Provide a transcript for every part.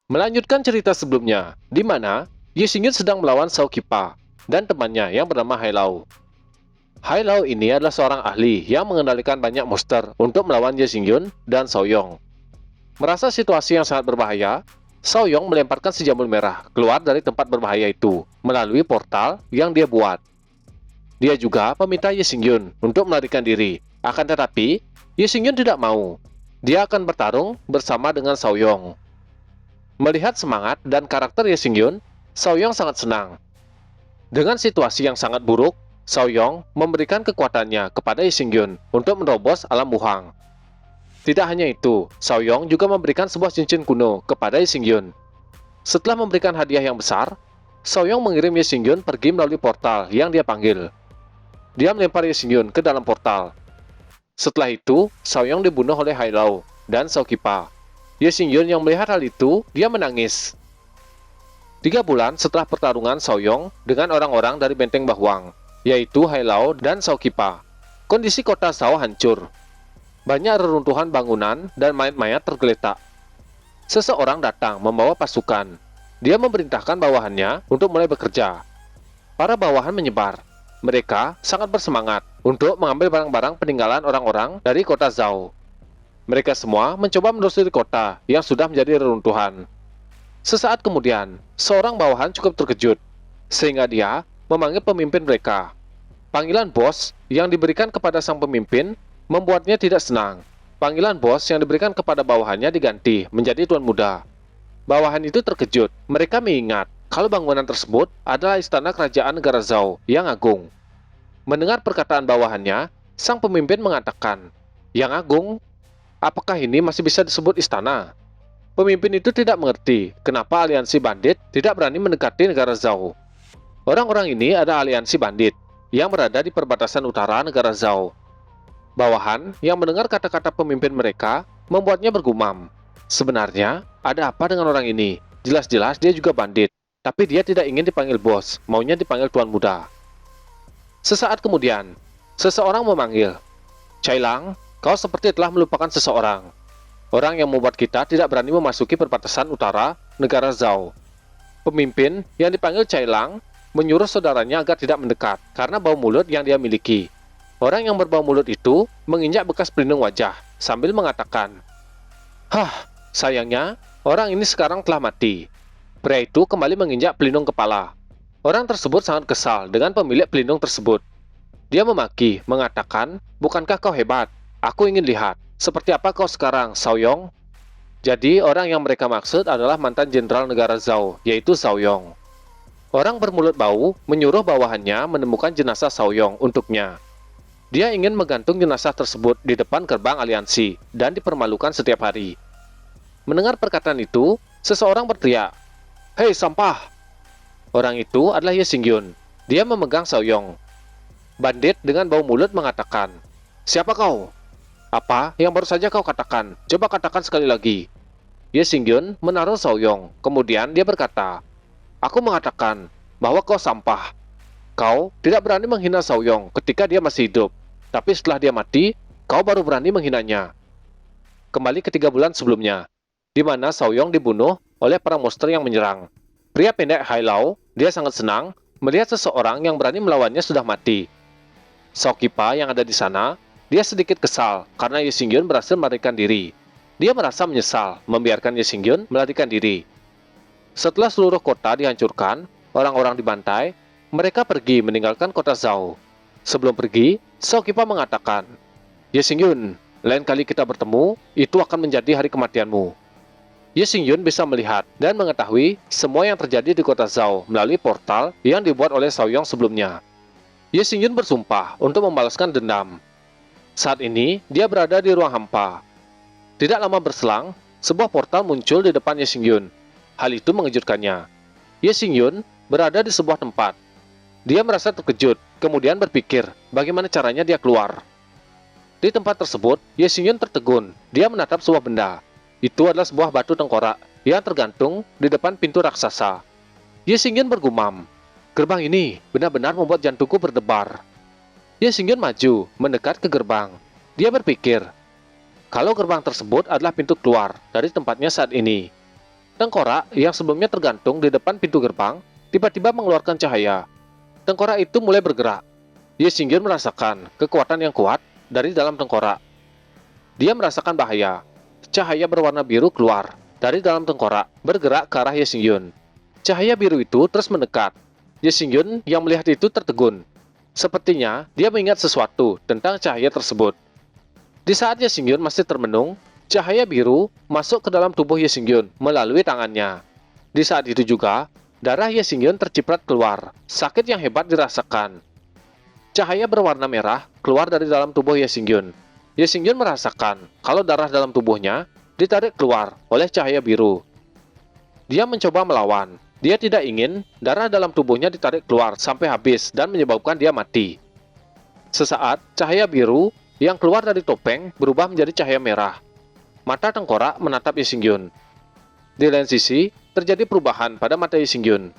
Melanjutkan cerita sebelumnya, di mana Ye Xingyun sedang melawan Shao Qipa dan temannya yang bernama Hai Lao. Hai Lao ini adalah seorang ahli yang mengendalikan banyak monster untuk melawan Ye Xingyun dan Shao Yong. Merasa situasi yang sangat berbahaya, Shao Yong melemparkan si jamur merah keluar dari tempat berbahaya itu melalui portal yang dia buat. Dia juga meminta Ye Xingyun untuk melarikan diri, akan tetapi Ye Xingyun tidak mau. Dia akan bertarung bersama dengan Shao Yong. Melihat semangat dan karakter Ye Xingyun, Shao Yong sangat senang. Dengan situasi yang sangat buruk, Shao Yong memberikan kekuatannya kepada Ye Xingyun untuk menerobos alam Wuhang. Tidak hanya itu, Shao Yong juga memberikan sebuah cincin kuno kepada Ye Xingyun. Setelah memberikan hadiah yang besar, Shao Yong mengirim Ye Xingyun pergi melalui portal yang dia panggil. Dia melempar Ye Xingyun ke dalam portal. Setelah itu, Shao Yong dibunuh oleh Hai Lao dan Shao Qipa. Ye Xingyun yang melihat hal itu, dia menangis. 3 bulan setelah pertarungan Shao Yong dengan orang-orang dari benteng Bahuang, yaitu Hai Lao dan Shao Qipa, kondisi kota Shao hancur. Banyak reruntuhan bangunan dan mayat-mayat tergeletak. Seseorang datang membawa pasukan. Dia memerintahkan bawahannya untuk mulai bekerja. Para bawahan menyebar. Mereka sangat bersemangat untuk mengambil barang-barang peninggalan orang-orang dari kota Zhao. Mereka semua mencoba menelusuri kota yang sudah menjadi reruntuhan. Sesaat kemudian, seorang bawahan cukup terkejut, sehingga dia memanggil pemimpin mereka. Panggilan bos yang diberikan kepada sang pemimpin membuatnya tidak senang. Panggilan bos yang diberikan kepada bawahannya diganti menjadi Tuan Muda. Bawahan itu terkejut. Mereka mengingat kalau bangunan tersebut adalah istana kerajaan negara Zhao yang agung. Mendengar perkataan bawahannya, sang pemimpin mengatakan, "Yang agung? Apakah ini masih bisa disebut istana?" Pemimpin itu tidak mengerti kenapa aliansi bandit tidak berani mendekati negara Zhao. Orang-orang ini adalah aliansi bandit yang berada di perbatasan utara negara Zhao. Bawahan yang mendengar kata-kata pemimpin mereka membuatnya bergumam. Sebenarnya, ada apa dengan orang ini? Jelas-jelas dia juga bandit, tapi dia tidak ingin dipanggil bos, maunya dipanggil Tuan Muda. Sesaat kemudian, seseorang memanggil, "Cai Lang, kau seperti telah melupakan seseorang. Orang yang membuat kita tidak berani memasuki perbatasan utara negara Zhao." Pemimpin yang dipanggil Cai Lang menyuruh saudaranya agar tidak mendekat karena bau mulut yang dia miliki. Orang yang berbau mulut itu menginjak bekas pelindung wajah sambil mengatakan, "Hah, sayangnya orang ini sekarang telah mati." Pria itu kembali menginjak pelindung kepala. Orang tersebut sangat kesal dengan pemilik pelindung tersebut. Dia memaki, mengatakan, "Bukankah kau hebat? Aku ingin lihat, seperti apa kau sekarang, Shao Yong?" Jadi, orang yang mereka maksud adalah mantan jenderal negara Zhao, yaitu Shao Yong. Orang bermulut bau menyuruh bawahannya menemukan jenazah Shao Yong untuknya. Dia ingin menggantung jenazah tersebut di depan gerbang aliansi dan dipermalukan setiap hari. Mendengar perkataan itu, seseorang berteriak, "Hei, sampah!" Orang itu adalah Ye Xingyun. Dia memegang Shao Yong. Bandit dengan bau mulut mengatakan, "Siapa kau? Apa yang baru saja kau katakan? Coba katakan sekali lagi." Ye Xingyun menaruh Shao Yong. Kemudian dia berkata, "Aku mengatakan bahwa kau sampah. Kau tidak berani menghina Shao Yong ketika dia masih hidup. Tapi setelah dia mati, kau baru berani menghinanya." Kembali ke 3 bulan sebelumnya, di mana Shao Yong dibunuh oleh para monster yang menyerang. Pria pendek Hai Lao, dia sangat senang melihat seseorang yang berani melawannya sudah mati. Shao Qipa yang ada di sana, dia sedikit kesal karena Ye Xingyun berhasil melarikan diri. Dia merasa menyesal membiarkan Ye Xingyun melarikan diri. Setelah seluruh kota dihancurkan, orang-orang dibantai, mereka pergi meninggalkan kota Zhao. Sebelum pergi, Shao Qipa mengatakan, "Ye Xingyun, lain kali kita bertemu, itu akan menjadi hari kematianmu." Ye Xingyun bisa melihat dan mengetahui semua yang terjadi di kota Zhao melalui portal yang dibuat oleh Shao Yong sebelumnya. Ye Xingyun bersumpah untuk membalaskan dendam. Saat ini, dia berada di ruang hampa. Tidak lama berselang, sebuah portal muncul di depan Ye Xingyun. Hal itu mengejutkannya. Ye Xingyun berada di sebuah tempat. Dia merasa terkejut, kemudian berpikir bagaimana caranya dia keluar. Di tempat tersebut, Ye Xingyun tertegun. Dia menatap sebuah benda. Itu adalah sebuah batu tengkorak yang tergantung di depan pintu raksasa. Ye Xingyun bergumam, "Gerbang ini benar-benar membuat jantungku berdebar." Ye Xingyun maju, mendekat ke gerbang. Dia berpikir, kalau gerbang tersebut adalah pintu keluar dari tempatnya saat ini. Tengkorak yang sebelumnya tergantung di depan pintu gerbang tiba-tiba mengeluarkan cahaya. Tengkorak itu mulai bergerak. Ye Xingyun merasakan kekuatan yang kuat dari dalam tengkorak. Dia merasakan bahaya. Cahaya berwarna biru keluar dari dalam tengkorak, bergerak ke arah Ye Xingyun. Cahaya biru itu terus mendekat. Ye Xingyun yang melihat itu tertegun. Sepertinya dia mengingat sesuatu tentang cahaya tersebut. Di saat Ye Xingyun masih termenung, cahaya biru masuk ke dalam tubuh Ye Xingyun melalui tangannya. Di saat itu juga, darah Ye Xingyun terciprat keluar. Sakit yang hebat dirasakan. Cahaya berwarna merah keluar dari dalam tubuh Ye Xingyun. Ye Xingyun merasakan kalau darah dalam tubuhnya ditarik keluar oleh cahaya biru. Dia mencoba melawan. Dia tidak ingin darah dalam tubuhnya ditarik keluar sampai habis dan menyebabkan dia mati. Sesaat, cahaya biru yang keluar dari topeng berubah menjadi cahaya merah. Mata tengkorak menatap Ye Xingyun. Di lain sisi, terjadi perubahan pada mata Ye Xingyun.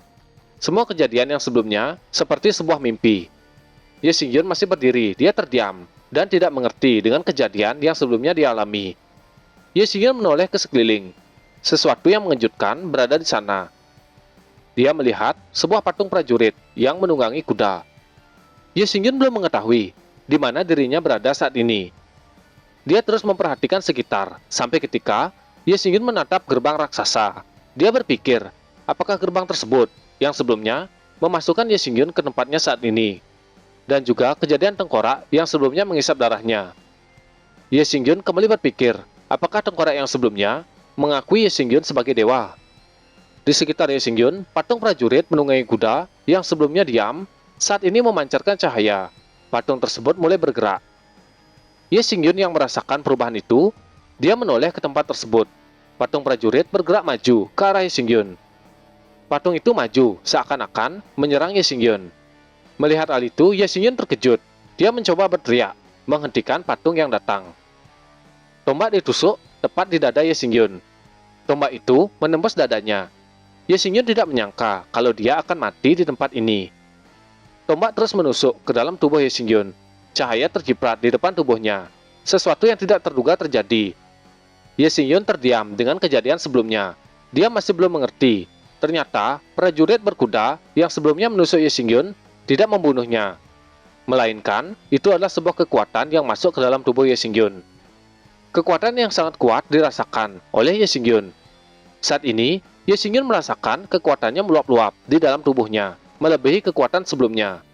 Semua kejadian yang sebelumnya seperti sebuah mimpi. Ye Xingyun masih berdiri, dia terdiam dan tidak mengerti dengan kejadian yang sebelumnya dialami. Ye Xingyun menoleh ke sekeliling. Sesuatu yang mengejutkan berada di sana. Dia melihat sebuah patung prajurit yang menunggangi kuda. Ye Xingyun belum mengetahui di mana dirinya berada saat ini. Dia terus memperhatikan sekitar, sampai ketika Ye Xingyun menatap gerbang raksasa. Dia berpikir, apakah gerbang tersebut yang sebelumnya memasukkan Ye Xingyun ke tempatnya saat ini, dan juga kejadian tengkorak yang sebelumnya mengisap darahnya. Ye Xingyun kembali berpikir, apakah tengkorak yang sebelumnya mengakui Ye Xingyun sebagai dewa. Di sekitar Ye Xingyun, patung prajurit menunggangi kuda yang sebelumnya diam, saat ini memancarkan cahaya. Patung tersebut mulai bergerak. Ye Xingyun yang merasakan perubahan itu, dia menoleh ke tempat tersebut. Patung prajurit bergerak maju ke arah Ye Xingyun. Patung itu maju, seakan-akan menyerang Ye Xingyun. Melihat hal itu, Ye Xingyun terkejut. Dia mencoba berteriak, menghentikan patung yang datang. Tombak ditusuk tepat di dada Ye Xingyun. Tombak itu menembus dadanya. Ye Xingyun tidak menyangka kalau dia akan mati di tempat ini. Tombak terus menusuk ke dalam tubuh Ye Xingyun. Cahaya terciprat di depan tubuhnya. Sesuatu yang tidak terduga terjadi. Ye Xingyun terdiam dengan kejadian sebelumnya. Dia masih belum mengerti. Ternyata prajurit berkuda yang sebelumnya menusuk Ye Xingyun tidak membunuhnya. Melainkan itu adalah sebuah kekuatan yang masuk ke dalam tubuh Ye Xingyun. Kekuatan yang sangat kuat dirasakan oleh Ye Xingyun. Saat ini, Ye Xingyun merasakan kekuatannya meluap-luap di dalam tubuhnya, melebihi kekuatan sebelumnya.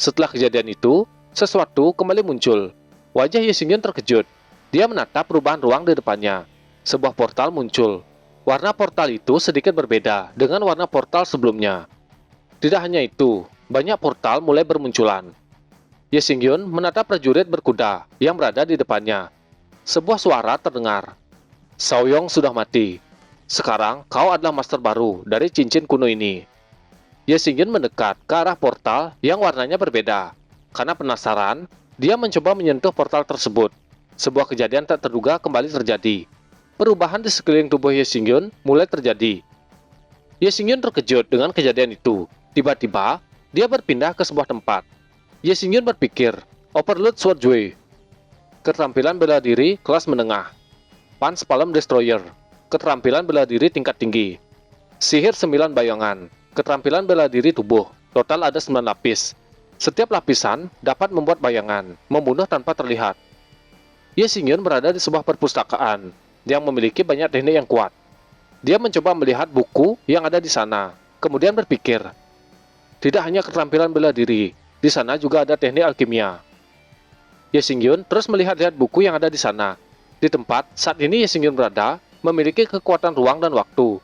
Setelah kejadian itu, sesuatu kembali muncul. Wajah Ye Xingyun terkejut. Dia menatap perubahan ruang di depannya. Sebuah portal muncul. Warna portal itu sedikit berbeda dengan warna portal sebelumnya. Tidak hanya itu, banyak portal mulai bermunculan. Ye Xingyun menatap prajurit berkuda yang berada di depannya. Sebuah suara terdengar. Shaoyong sudah mati. Sekarang kau adalah master baru dari cincin kuno ini. Ye Xingyun mendekat ke arah portal yang warnanya berbeda. Karena penasaran, dia mencoba menyentuh portal tersebut. Sebuah kejadian tak terduga kembali terjadi. Perubahan di sekeliling tubuh Ye Xingyun mulai terjadi. Ye Xingyun terkejut dengan kejadian itu. Tiba-tiba, dia berpindah ke sebuah tempat. Ye Xingyun berpikir, Overload Swordway. Keterampilan bela diri kelas menengah. Punch Palm Destroyer. Keterampilan bela diri tingkat tinggi. Sihir 9 bayangan. Keterampilan bela diri tubuh. Total ada 9 lapis. Setiap lapisan dapat membuat bayangan, membunuh tanpa terlihat. Ye Xingyun berada di sebuah perpustakaan yang memiliki banyak teknik yang kuat. Dia mencoba melihat buku yang ada di sana, kemudian berpikir, tidak hanya keterampilan bela diri, di sana juga ada teknik alkimia. Ye Xingyun terus melihat-lihat buku yang ada di sana. Di tempat saat ini Ye Xingyun berada, memiliki kekuatan ruang dan waktu.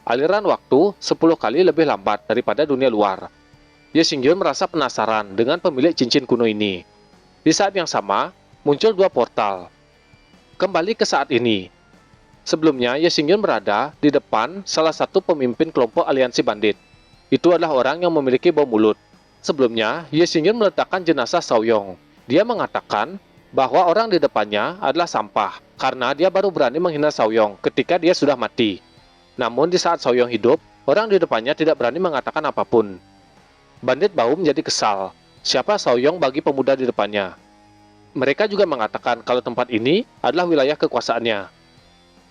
Aliran waktu 10 kali lebih lambat daripada dunia luar. Ye Xingyun merasa penasaran dengan pemilik cincin kuno ini. Di saat yang sama, muncul dua portal. Kembali ke saat ini. Sebelumnya, Ye Xingyun berada di depan salah satu pemimpin kelompok aliansi bandit. Itu adalah orang yang memiliki bom mulut. Sebelumnya, Ye Xingyun meletakkan jenazah Shaoyong. Dia mengatakan bahwa orang di depannya adalah sampah, karena dia baru berani menghina Shaoyong ketika dia sudah mati. Namun di saat Shaoyong hidup, orang di depannya tidak berani mengatakan apapun. Bandit bau menjadi kesal. Siapa Shaoyong bagi pemuda di depannya? Mereka juga mengatakan kalau tempat ini adalah wilayah kekuasaannya.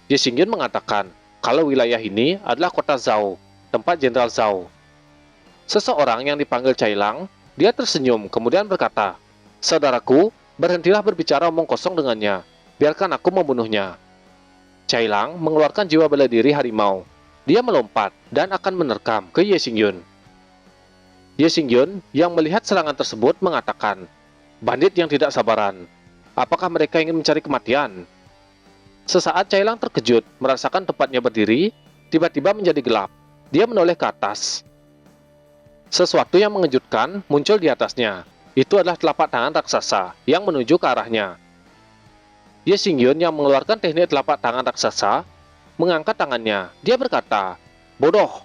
Ye Xingyun mengatakan, kalau wilayah ini adalah kota Zhao, tempat Jenderal Zhao. Seseorang yang dipanggil Cailang, dia tersenyum kemudian berkata, "Saudaraku, berhentilah berbicara omong kosong dengannya. Biarkan aku membunuhnya." Cailang mengeluarkan jiwa bela diri harimau. Dia melompat dan akan menerkam ke Ye Xingyun. Ye Xingyun yang melihat serangan tersebut mengatakan, "Bandit yang tidak sabaran. Apakah mereka ingin mencari kematian?" Sesaat Cailang terkejut merasakan tempatnya berdiri, tiba-tiba menjadi gelap. Dia menoleh ke atas. Sesuatu yang mengejutkan muncul di atasnya. Itu adalah telapak tangan raksasa yang menuju ke arahnya. Ye Xingyun yang mengeluarkan teknik telapak tangan raksasa mengangkat tangannya. Dia berkata, "Bodoh."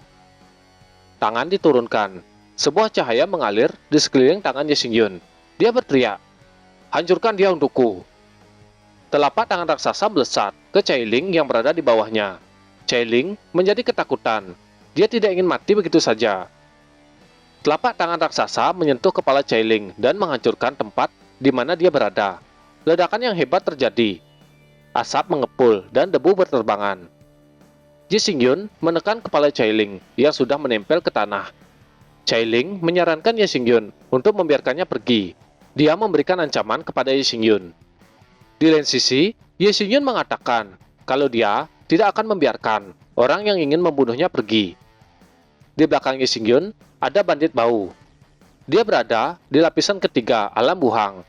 Tangan diturunkan. Sebuah cahaya mengalir di sekeliling tangan Ye Xingyun. Dia berteriak, "Hancurkan dia untukku." Telapak tangan raksasa melesat ke Cailing yang berada di bawahnya. Cailing menjadi ketakutan. Dia tidak ingin mati begitu saja. Telapak tangan raksasa menyentuh kepala Cailing dan menghancurkan tempat di mana dia berada. Ledakan yang hebat terjadi. Asap mengepul dan debu berterbangan. Ye Xingyun menekan kepala Cailing yang sudah menempel ke tanah. Cailing menyarankan Ye Xingyun untuk membiarkannya pergi. Dia memberikan ancaman kepada Ye Xingyun. Di lain sisi, Ye Xingyun mengatakan kalau dia tidak akan membiarkan orang yang ingin membunuhnya pergi. Di belakang Ye Xingyun ada bandit bau. Dia berada di lapisan ketiga alam buhang.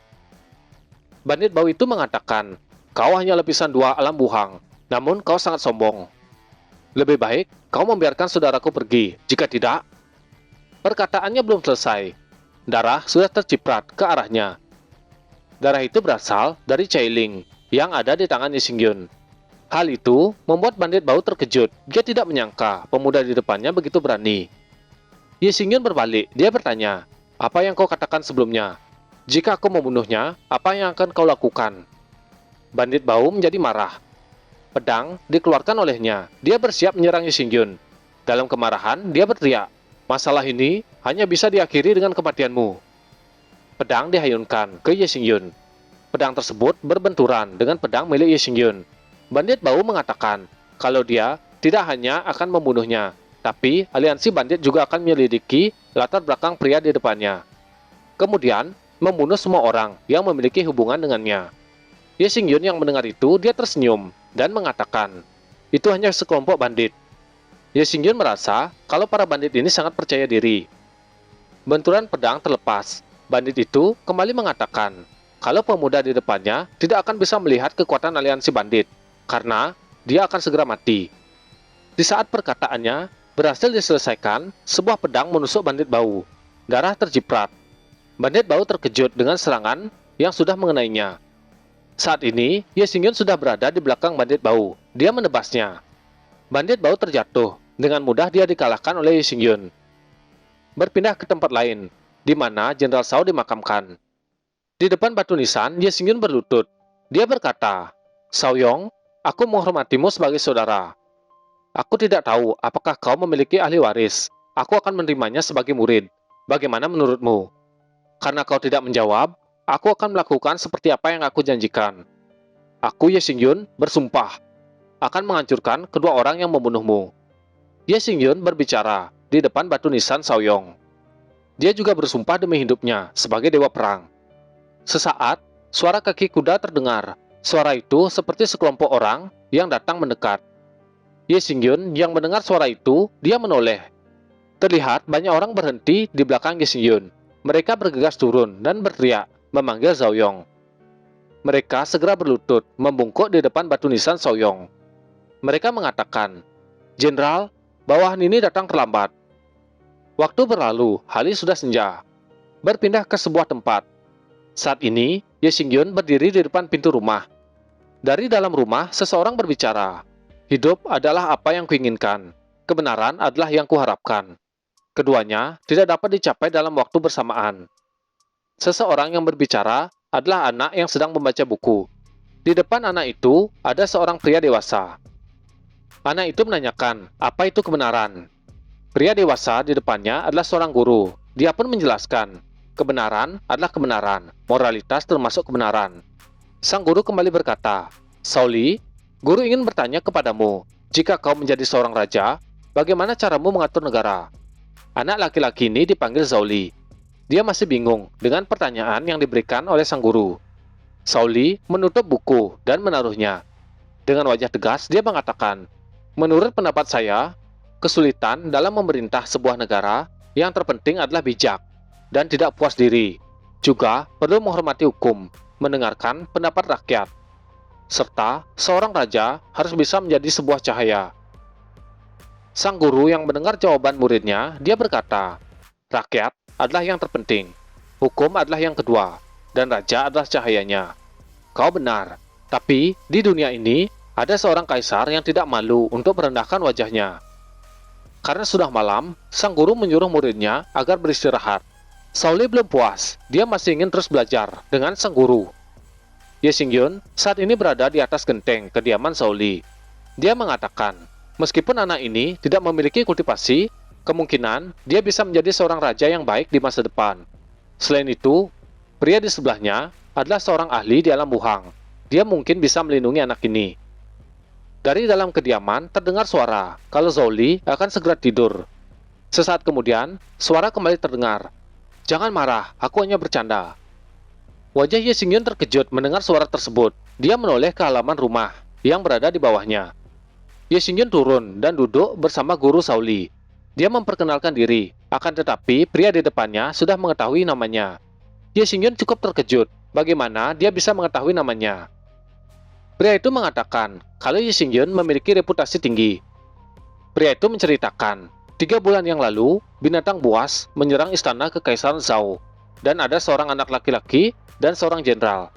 Bandit bau itu mengatakan, "Kau hanya lapisan 2 alam buhang, namun kau sangat sombong. Lebih baik kau membiarkan saudaraku pergi, jika tidak..." Perkataannya belum selesai. Darah sudah terciprat ke arahnya. Darah itu berasal dari Cailing yang ada di tangan Ye Xingyun. Hal itu membuat bandit bau terkejut. Dia tidak menyangka pemuda di depannya begitu berani. Ye Xingyun berbalik. Dia bertanya, "Apa yang kau katakan sebelumnya? Jika aku membunuhnya, apa yang akan kau lakukan?" Bandit bau menjadi marah. Pedang dikeluarkan olehnya. Dia bersiap menyerang Ye Xingyun. Dalam kemarahan, dia berteriak, "Masalah ini hanya bisa diakhiri dengan kematianmu." Pedang dihayunkan ke Ye Xingyun. Pedang tersebut berbenturan dengan pedang milik Ye Xingyun. Bandit bau mengatakan kalau dia tidak hanya akan membunuhnya, tapi aliansi bandit juga akan menyelidiki latar belakang pria di depannya. Kemudian, membunuh semua orang yang memiliki hubungan dengannya. Ye Xingyun yang mendengar itu, dia tersenyum dan mengatakan, "Itu hanya sekelompok bandit." Ye Xingyun merasa kalau para bandit ini sangat percaya diri. Benturan pedang terlepas. Bandit itu kembali mengatakan kalau pemuda di depannya tidak akan bisa melihat kekuatan aliansi bandit, karena dia akan segera mati. Di saat perkataannya berhasil diselesaikan, sebuah pedang menusuk bandit bau. Darah terciprat. Bandit bau terkejut dengan serangan yang sudah mengenainya. Saat ini, Ye Xingyun sudah berada di belakang bandit bau. Dia menebasnya. Bandit bau terjatuh. Dengan mudah dia dikalahkan oleh Ye Xingyun. Berpindah ke tempat lain, di mana Jenderal Zhao dimakamkan. Di depan batu nisan, Ye Xingyun berlutut. Dia berkata, "Zhao Yong, aku menghormatimu sebagai saudara. Aku tidak tahu apakah kau memiliki ahli waris. Aku akan menerimanya sebagai murid. Bagaimana menurutmu? Karena kau tidak menjawab, aku akan melakukan seperti apa yang aku janjikan. Aku, Ye Xingyun, bersumpah akan menghancurkan kedua orang yang membunuhmu." Ye Xingyun berbicara di depan batu nisan Zhao Yong. Dia juga bersumpah demi hidupnya sebagai dewa perang. Sesaat, suara kaki kuda terdengar. Suara itu seperti sekelompok orang yang datang mendekat. Ye Xingyun yang mendengar suara itu, dia menoleh. Terlihat banyak orang berhenti di belakang Ye Xingyun. Mereka bergegas turun dan berteriak, memanggil Zhao Yong. Mereka segera berlutut, membungkuk di depan batu nisan Zhao Yong. Mereka mengatakan, "Jenderal, bawahan ini datang terlambat." Waktu berlalu, hari sudah senja. Berpindah ke sebuah tempat. Saat ini, Ye Xingyun berdiri di depan pintu rumah. Dari dalam rumah, seseorang berbicara. "Hidup adalah apa yang kuinginkan. Kebenaran adalah yang kuharapkan. Keduanya tidak dapat dicapai dalam waktu bersamaan." Seseorang yang berbicara adalah anak yang sedang membaca buku. Di depan anak itu, ada seorang pria dewasa. Anak itu menanyakan, apa itu kebenaran? Pria dewasa di depannya adalah seorang guru. Dia pun menjelaskan, kebenaran adalah kebenaran, moralitas termasuk kebenaran. Sang guru kembali berkata, "Shaoli, guru ingin bertanya kepadamu, Jika kau menjadi seorang raja, bagaimana caramu mengatur negara? Anak laki-laki ini dipanggil Zhao Li. Dia masih bingung dengan pertanyaan yang diberikan oleh sang guru. Zhao Li menutup buku dan menaruhnya. Dengan wajah tegas, dia mengatakan, "Menurut pendapat saya, kesulitan dalam memerintah sebuah negara yang terpenting adalah bijak dan tidak puas diri. Juga perlu menghormati hukum, mendengarkan pendapat rakyat, serta seorang raja harus bisa menjadi sebuah cahaya." Sang guru yang mendengar jawaban muridnya, dia berkata, "Rakyat adalah yang terpenting, hukum adalah yang kedua, dan raja adalah cahayanya." Kau benar, tapi di dunia ini ada seorang kaisar yang tidak malu untuk merendahkan wajahnya. Karena sudah malam, sang guru menyuruh muridnya agar beristirahat. Zhao Li belum puas, dia masih ingin terus belajar dengan sang guru. Ye Xingyun saat ini berada di atas genteng kediaman Zhao Li. Dia mengatakan, meskipun anak ini tidak memiliki kultivasi, kemungkinan dia bisa menjadi seorang raja yang baik di masa depan. Selain itu, pria di sebelahnya adalah seorang ahli di alam buhang. Dia mungkin bisa melindungi anak ini. Dari dalam kediaman terdengar suara kalau Zhao Li akan segera tidur. Sesaat kemudian, suara kembali terdengar. "Jangan marah, aku hanya bercanda." Wajah Ye Xingyun terkejut mendengar suara tersebut. Dia menoleh ke halaman rumah yang berada di bawahnya. Ye Xingyun turun dan duduk bersama guru Zhao Li. Dia memperkenalkan diri, akan tetapi pria di depannya sudah mengetahui namanya. Ye Xingyun cukup terkejut. Bagaimana dia bisa mengetahui namanya? Pria itu mengatakan kalau Ye Xingyun memiliki reputasi tinggi. Pria itu menceritakan, 3 bulan yang lalu, binatang buas menyerang istana Kekaisaran Zhao, dan ada seorang anak laki-laki dan seorang jenderal.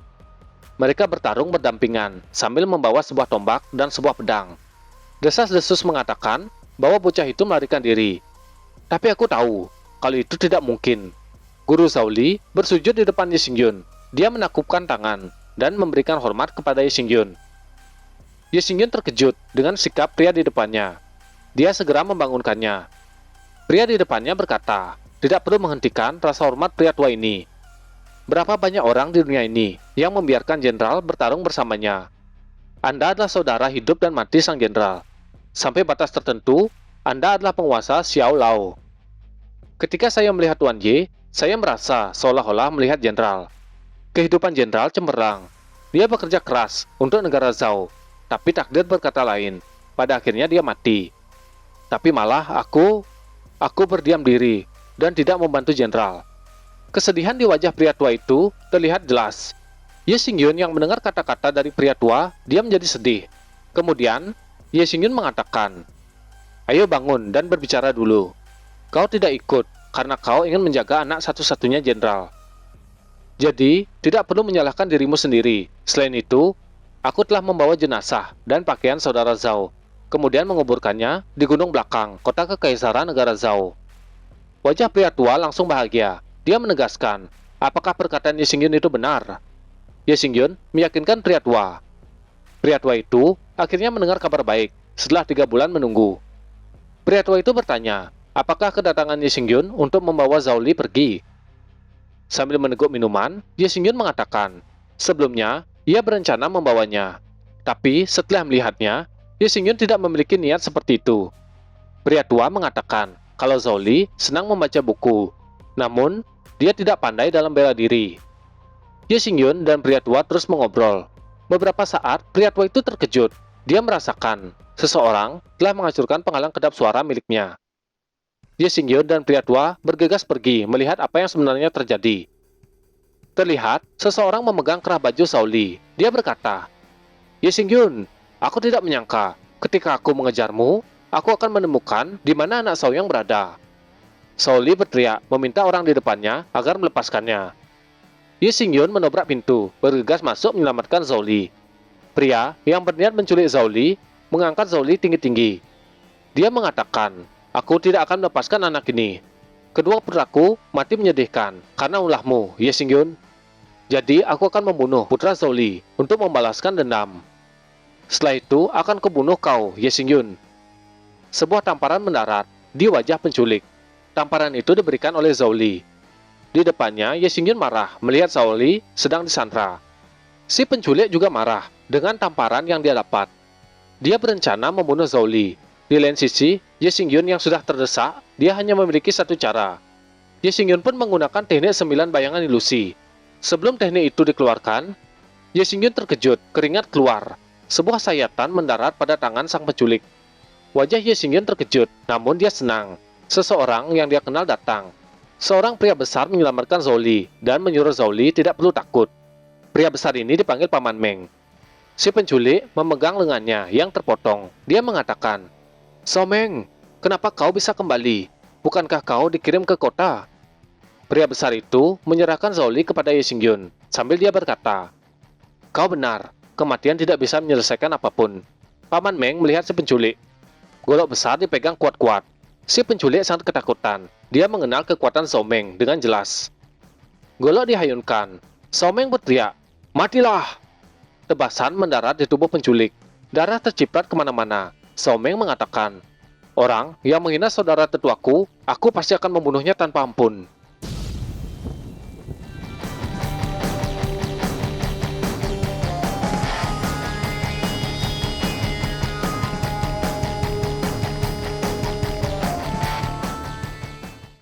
Mereka bertarung berdampingan sambil membawa sebuah tombak dan sebuah pedang. Desas-desus mengatakan bahwa bocah itu melarikan diri. Tapi aku tahu kalau itu tidak mungkin. Guru Zhao Li bersujud di depan Ye Xingyun. Dia menakupkan tangan dan memberikan hormat kepada Ye Xingyun. Ye Xingyun terkejut dengan sikap pria di depannya. Dia segera membangunkannya. Pria di depannya berkata, tidak perlu menghentikan rasa hormat pria tua ini. Berapa banyak orang di dunia ini yang membiarkan jenderal bertarung bersamanya? Anda adalah saudara hidup dan mati sang jenderal. Sampai batas tertentu, Anda adalah penguasa Xiao Lao. Ketika saya melihat Tuan Ye, saya merasa seolah-olah melihat jenderal. Kehidupan jenderal cemerlang. Dia bekerja keras untuk negara Zhao, tapi takdir berkata lain. Pada akhirnya dia mati. Tapi malah aku berdiam diri dan tidak membantu jenderal. Kesedihan di wajah pria tua itu terlihat jelas. Ye Xingyun yang mendengar kata-kata dari pria tua, dia menjadi sedih. Kemudian, Ye Xingyun mengatakan, "Ayo bangun dan berbicara dulu. Kau tidak ikut karena kau ingin menjaga anak satu-satunya jenderal. Jadi, tidak perlu menyalahkan dirimu sendiri. Selain itu, aku telah membawa jenazah dan pakaian saudara Zhao, kemudian menguburkannya di gunung belakang, kota kekaisaran negara Zhao." Wajah pria tua langsung bahagia. Dia menegaskan, apakah perkataan Ye Xingyun itu benar? Ye Xingyun meyakinkan pria tua. Pria tua itu akhirnya mendengar kabar baik setelah 3 bulan menunggu. Pria tua itu bertanya, apakah kedatangan Ye Xingyun untuk membawa Zhao Li pergi? Sambil meneguk minuman, Ye Xingyun mengatakan, sebelumnya ia berencana membawanya. Tapi setelah melihatnya, Ye Xingyun tidak memiliki niat seperti itu. Pria tua mengatakan kalau Zhao Li senang membaca buku, namun dia tidak pandai dalam bela diri. Ye Xingyun dan pria tua terus mengobrol. Beberapa saat, pria tua itu terkejut. Dia merasakan seseorang telah menghancurkan penghalang kedap suara miliknya. Ye Xingyun dan pria tua bergegas pergi melihat apa yang sebenarnya terjadi. Terlihat seseorang memegang kerah baju Zhao Li. Dia berkata, "Ye Xingyun, aku tidak menyangka ketika aku mengejarmu, aku akan menemukan di mana anak Zhao yang berada." Zhao Li berteriak meminta orang di depannya agar melepaskannya. Ye Xingyun menobrak pintu, bergegas masuk menyelamatkan Zhao Li. Pria yang berniat menculik Zhao Li mengangkat Zhao Li tinggi-tinggi. Dia mengatakan, "Aku tidak akan melepaskan anak ini. Kedua putraku mati menyedihkan karena ulahmu, Ye Xingyun. Jadi aku akan membunuh putra Zhao Li untuk membalaskan dendam. Setelah itu akan kubunuh kau, Ye Xingyun." Sebuah tamparan mendarat di wajah penculik. Tamparan itu diberikan oleh Zhao Li. Di depannya, Ye Xingyun marah melihat Zhao Li sedang disandra. Si penculik juga marah dengan tamparan yang dia dapat. Dia berencana membunuh Zhou Li. Di lain sisi, Ye Xingyun yang sudah terdesak, dia hanya memiliki satu cara. Ye Xingyun pun menggunakan teknik 9 bayangan ilusi. Sebelum teknik itu dikeluarkan, Ye Xingyun terkejut, keringat keluar. Sebuah sayatan mendarat pada tangan sang penculik. Wajah Ye Xingyun terkejut, namun dia senang. Seseorang yang dia kenal datang. Seorang pria besar menyelamatkan Zhou Li dan menyuruh Zhou Li tidak perlu takut. Pria besar ini dipanggil Paman Meng. Si penculik memegang lengannya yang terpotong. Dia mengatakan, "Zhou Meng, kenapa kau bisa kembali? Bukankah kau dikirim ke kota?" Pria besar itu menyerahkan Zhou Li kepada Ye Xingyun sambil dia berkata, "Kau benar, kematian tidak bisa menyelesaikan apapun." Paman Meng melihat si penculik. Golok besar dipegang kuat-kuat. Si penculik sangat ketakutan. Dia mengenal kekuatan Zhou Meng dengan jelas. Golok dihayunkan. Zhou Meng berteriak, "Matilah!" Tebasan mendarat di tubuh penculik. Darah terciprat kemana-mana. Zhou Meng mengatakan, "Orang yang menghina saudara tetuaku, aku pasti akan membunuhnya tanpa ampun."